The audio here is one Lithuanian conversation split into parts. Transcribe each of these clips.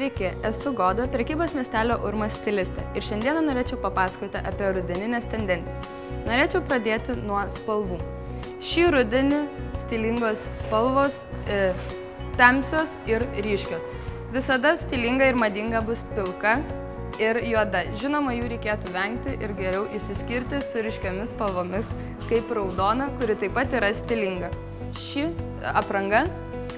Sveiki, esu Goda, prekybos miestelio Urmas stilistė ir šiandieną norėčiau papasakoti apie rudeninės tendencijas. Norėčiau pradėti nuo spalvų. Šį rudenį stilingos spalvos tamsios ir ryškios. Visada stilinga ir madinga bus pilka ir juoda. Žinoma, jų reikėtų vengti ir geriau išsiskirti su ryškiamis spalvomis, kaip raudona, kuri taip pat yra stilinga. Ši apranga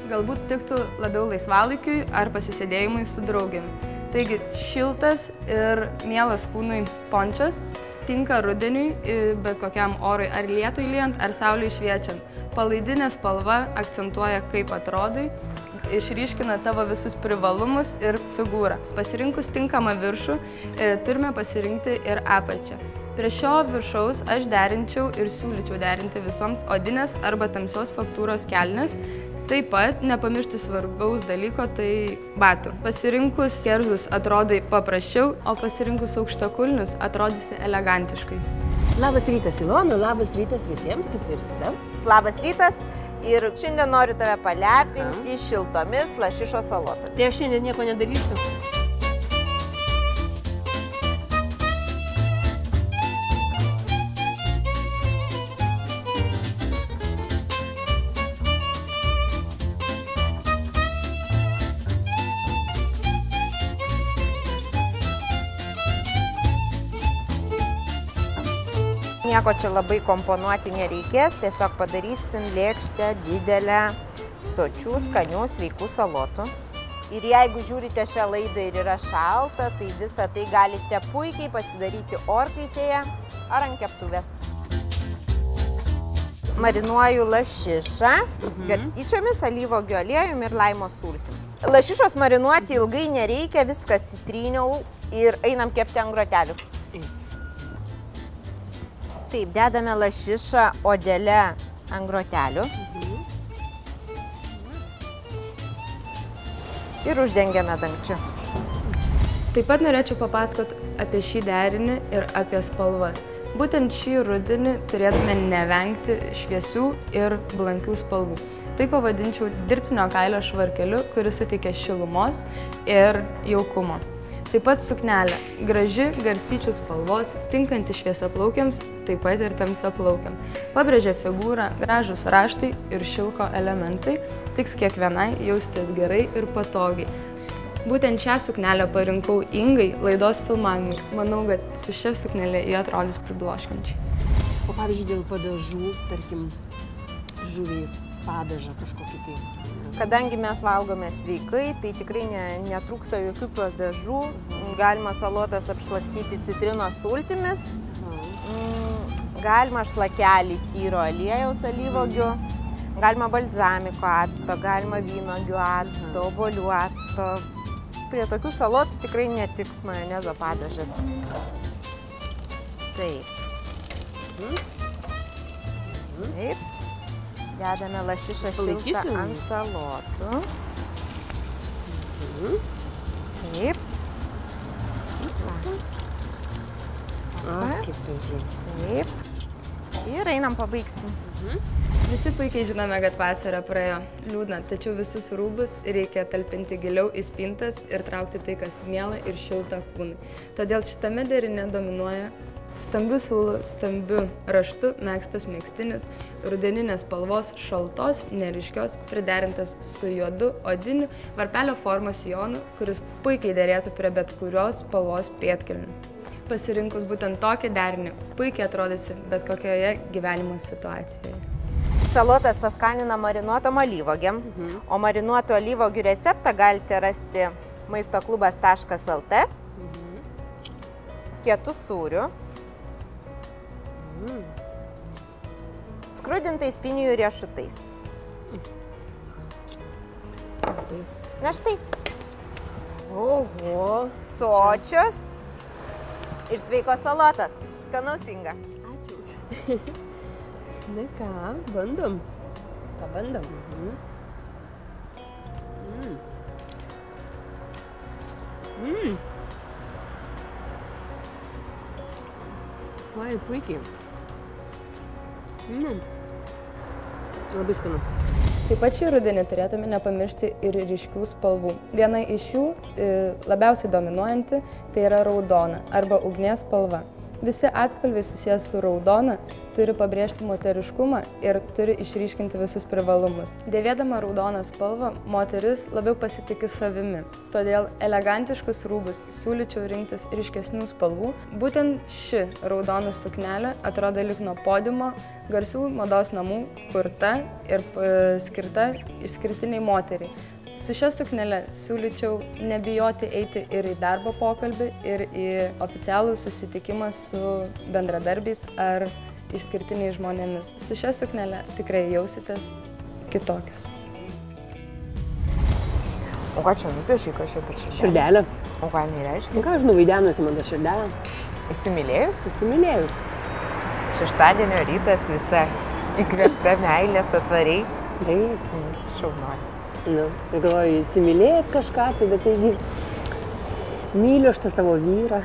galbūt tiktų labiau laisvalaikiui ar pasisėdėjimui su draugėmis. Taigi šiltas ir mielas kūnui pončas tinka rudeniui, bet kokiam orui, ar lietui lyjant, ar saulei šviečiant. Palaidinė spalva akcentuoja, kaip atrodai, išryškina tavo visus privalumus ir figūrą. Pasirinkus tinkamą viršų, turime pasirinkti ir apačią. Prie šio viršaus aš derinčiau ir siūlyčiau derinti visoms odinės arba tamsios faktūros kelnes. Taip pat nepamiršti svarbaus dalyko, tai batų. Pasirinkus kerzus atrodai paprasčiau, o pasirinkus aukštakulnius atrodysi elegantiškai. Labas rytas, Ilona, labas rytas visiems, kaip virsite. Labas rytas ir šiandien noriu tave palepinti šiltomis lašišos salotomis. Tai aš šiandien nieko nedarysiu. Nieko čia labai komponuoti nereikės, tiesiog padarysim lėkštę didelę sočių, skanių, sveikų salotų. Ir jeigu žiūrite šią laidą ir yra šalta, tai visą tai galite puikiai pasidaryti orkaitėje ar ant keptuvės. Marinuoju lašišą garstyčiomis, alyvuogių aliejumi ir laimo sultimi. Lašišos marinuoti ilgai nereikia, viskas įtryniau ir einam kepti ant grotelių. Taip, dedame lašišą odelę ant grotelių ir uždengiame dangčiu. Taip pat norėčiau papasakoti apie šį derinį ir apie spalvas. Būtent šį rudenį turėtume nevengti šviesių ir blankių spalvų. Tai pavadinčiau dirbtinio kailio švarkeliu, kuris suteikia šilumos ir jaukumo. Taip pat suknelė. Graži garstyčių spalvos, tinkanti šviesiaplaukiams, taip pat ir tamsiaplaukiams. Pabrėžia figūrą, gražūs raštai ir šilko elementai, tiks kiekvienai jaustis gerai ir patogiai. Būtent šią suknelę parinkau Ingai laidos filmavimui. Manau, kad su šia suknelė jie atrodys pribloškiančiai. O pavyzdžiui, dėl padažų, tarkim, žuviai padažą kažkokį tai. Kadangi mes valgome sveikai, tai tikrai netrūksta jokių padažų. Galima salotas apšlakstyti citrinos sultimis, galima šlakelį tyro aliejaus alyvuogių, galima balzamiko acto, galima vynuogių acto, obuolių acto. Prie tokių salotų tikrai netiks majonezo padažas. Taip. Taip. Dedame lašišą šiltą ant salotų. Taip. Kaip gražiai. Taip. Ir einam pabaigsim. Visi puikiai žinome, kad vasara praėjo liūdna, tačiau visus rūbus reikia talpinti giliau į spintas ir traukti tai, kas miela ir šilta kūnui. Todėl šitame derine dominuoja stambių siūlų, stambių raštų megztas megztinis, rudeninės spalvos šaltos, neryškios, priderintas su juodu odiniu varpelio formos sijonu, kuris puikiai derėtų prie bet kurios spalvos pėdkelnių. Pasirinkus būtent tokį derinį, puikiai atrodysi bet kokioje gyvenimo situacijoje. Salotas paskanina marinuotom alyvuogėm, o marinuotų alyvuogių receptą galite rasti maistoklubas.lt, kietų sūrių, skrudintais pinijų riešutais. Na štai. Oho. Sočios ir sveikos salotas. Skanaus, Inga. Ačiū. Na ką, bandom. Pabandom. Oi, puikiai. Labai skanu. Taip pat šį rudenį turėtume nepamiršti ir ryškių spalvų. Viena iš jų, labiausiai dominuojanti, tai yra raudona arba ugnies spalva. Visi atspalviai susijęs su raudona turi pabrėžti moteriškumą ir turi išryškinti visus privalumus. Dėvėdama raudoną spalvą, moteris labiau pasitikė savimi. Todėl elegantiškus rūbus siūlyčiau rinktis ryškesnių spalvų. Būtent ši raudona suknelė atrodo lyg nuo podiumo garsių mados namų kurta ir skirta išskirtiniai moteriai. Su šia suknele siūlyčiau nebijoti eiti ir į darbo pokalbį, ir į oficialų susitikimą su bendradarbiais ar išskirtiniais žmonėmis. Su šia suknele tikrai jausitės kitokios. O ką čia nupiešiai, ką čia per širdelę? Širdelė. O ką jinai reiškia? Ką aš nuvaidenusi man tą širdelę? Įsimylėjus? Įsimylėjus. Šeštadienio rytas visa įkvėpta meilės atvariai. Taip. Šaunuolė. Nu, galvoju, įsimylėt kažką, tai bet taigi myliu aš tą savo vyrą.